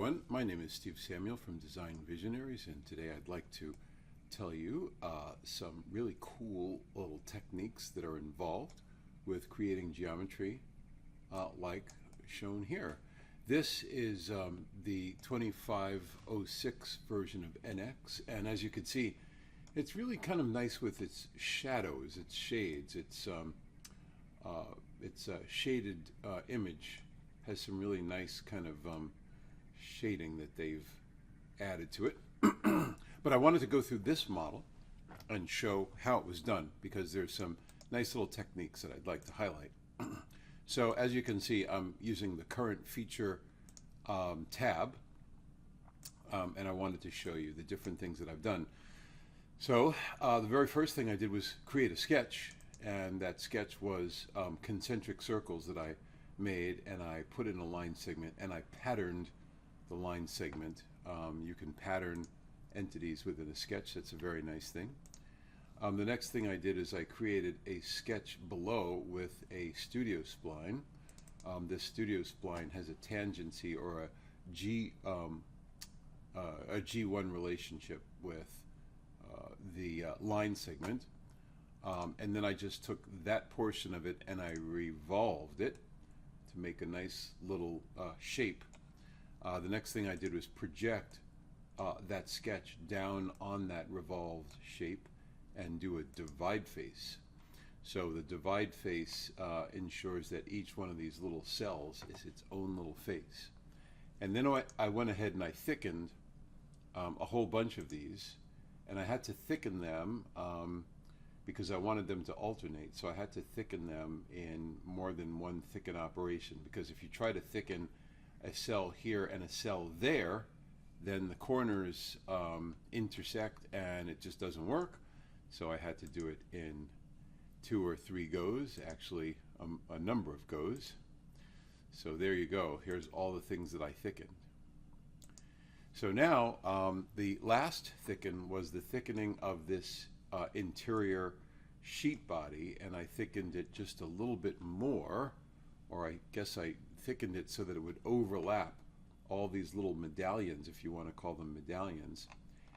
everyone, my name is Steve Samuel from Design Visionaries, and today I'd like to tell you some really cool little techniques that are involved with creating geometry like shown here. This is the 2506 version of NX, and as you can see, it's really kind of nice with its shadows, its shades. It's a shaded image has some really nice kind of shading that they've added to it. But I wanted to go through this model and show how it was done, because there's some nice little techniques that I'd like to highlight. So as you can see, I'm using the current feature tab, and I wanted to show you the different things that I've done. So the very first thing I did was create a sketch, and that sketch was concentric circles that I made, and I put in a line segment, and I patterned the line segment. You can pattern entities within a sketch. That's a very nice thing. The next thing I did is I created a sketch below with a studio spline. This studio spline has a tangency or a G1 relationship with the line segment. And then I just took that portion of it and I revolved it to make a nice little shape. The next thing I did was project that sketch down on that revolved shape and do a divide face. So the divide face ensures that each one of these little cells is its own little face. And then I went ahead and I thickened a whole bunch of these, and I had to thicken them because I wanted them to alternate. So I had to thicken them in more than one thicken operation, because if you try to thicken a cell here and a cell there, then the corners intersect and it just doesn't work. So I had to do it in 2 or 3 goes, actually a number of goes. So there you go. Here's all the things that I thickened. So now the last thicken was the thickening of this interior sheet body, and I thickened it just a little bit more, or I guess I thickened it so that it would overlap all these little medallions, if you want to call them medallions.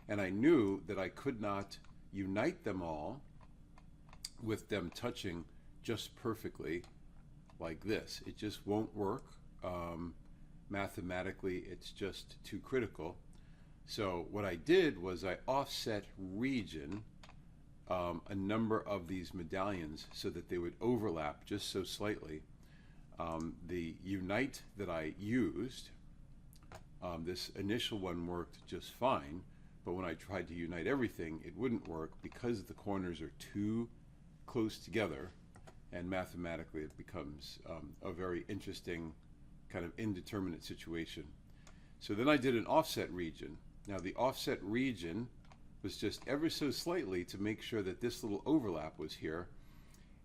And I knew that I could not unite them all with them touching just perfectly like this. It just won't work. Mathematically, it's just too critical. So what I did was I offset region a number of these medallions so that they would overlap just so slightly. The unite that I used, this initial one worked just fine, but when I tried to unite everything, it wouldn't work because the corners are too close together, and mathematically it becomes a very interesting kind of indeterminate situation. So then I did an offset region. Now the offset region was just ever so slightly to make sure that this little overlap was here,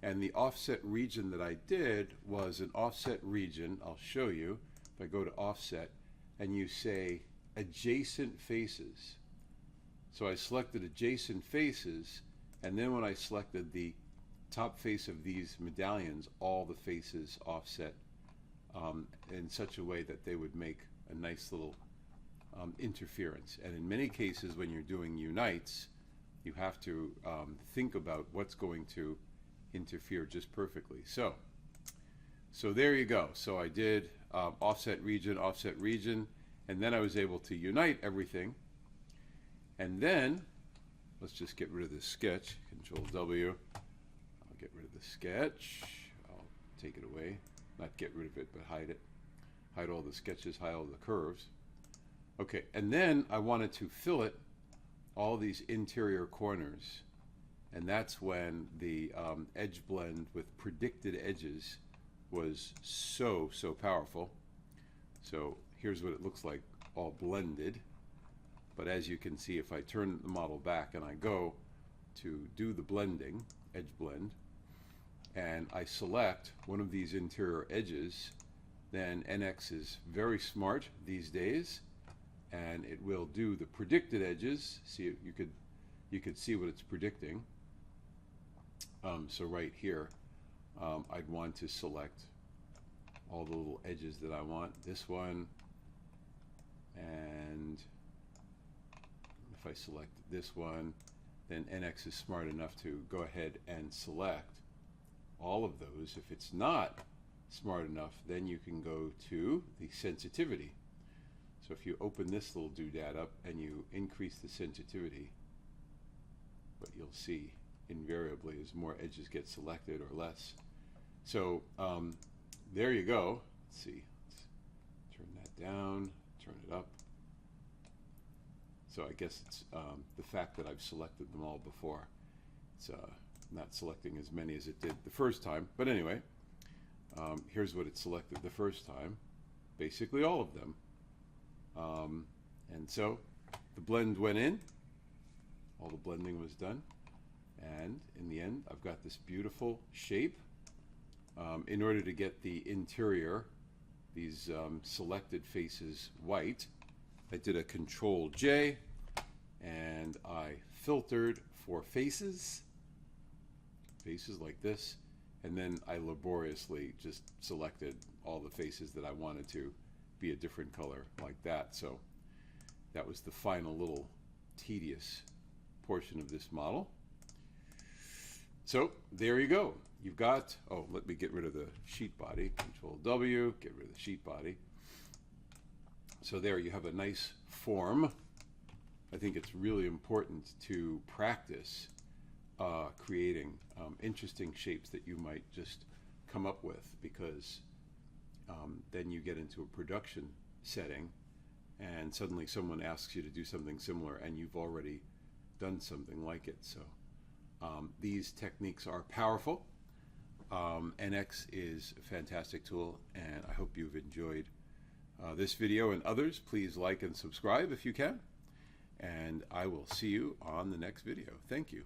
and the offset region that I did was an offset region. I'll show you. If I go to offset and you say adjacent faces, so I selected adjacent faces, and then when I selected the top face of these medallions, all the faces offset in such a way that they would make a nice little interference. And in many cases, when you're doing unites, you have to think about what's going to interfere just perfectly. So there you go. So I did offset region, and then I was able to unite everything. And then let's just get rid of this sketch. Control W. I'll get rid of the sketch. I'll take it away. Not get rid of it, but hide it. Hide all the sketches, hide all the curves. Okay, and then I wanted to fillet all these interior corners, and that's when the edge blend with predicted edges was so powerful. So here's what it looks like all blended. But as you can see, if I turn the model back and I go to do the blending, edge blend, and I select one of these interior edges, then NX is very smart these days, and it will do the predicted edges. See, you could see what it's predicting. So right here, I'd want to select all the little edges that I want. This one, And if I select this one, then NX is smart enough to go ahead and select all of those. If it's not smart enough, then you can go to the sensitivity. So if you open this little doodad up and you increase the sensitivity, what you'll see invariably is more edges get selected or less. So there you go. Let's see. Let's turn that down, turn it up. So I guess it's the fact that I've selected them all before. It's not selecting as many as it did the first time. But anyway, here's what it selected the first time. Basically all of them. And so the blend went in. All the blending was done. And in the end, I've got this beautiful shape. In order to get the interior, these selected faces white, I did a Control J and I filtered for faces like this, and then I laboriously just selected all the faces that I wanted to be a different color like that. So that was the final little tedious portion of this model. So there you go. You've got, oh, let me get rid of the sheet body. Control W, get rid of the sheet body. So there you have a nice form. I think it's really important to practice creating interesting shapes that you might just come up with, because then you get into a production setting and suddenly someone asks you to do something similar and you've already done something like it. So these techniques are powerful. NX is a fantastic tool, and I hope you've enjoyed this video and others. Please like and subscribe if you can, and I will see you on the next video. Thank you.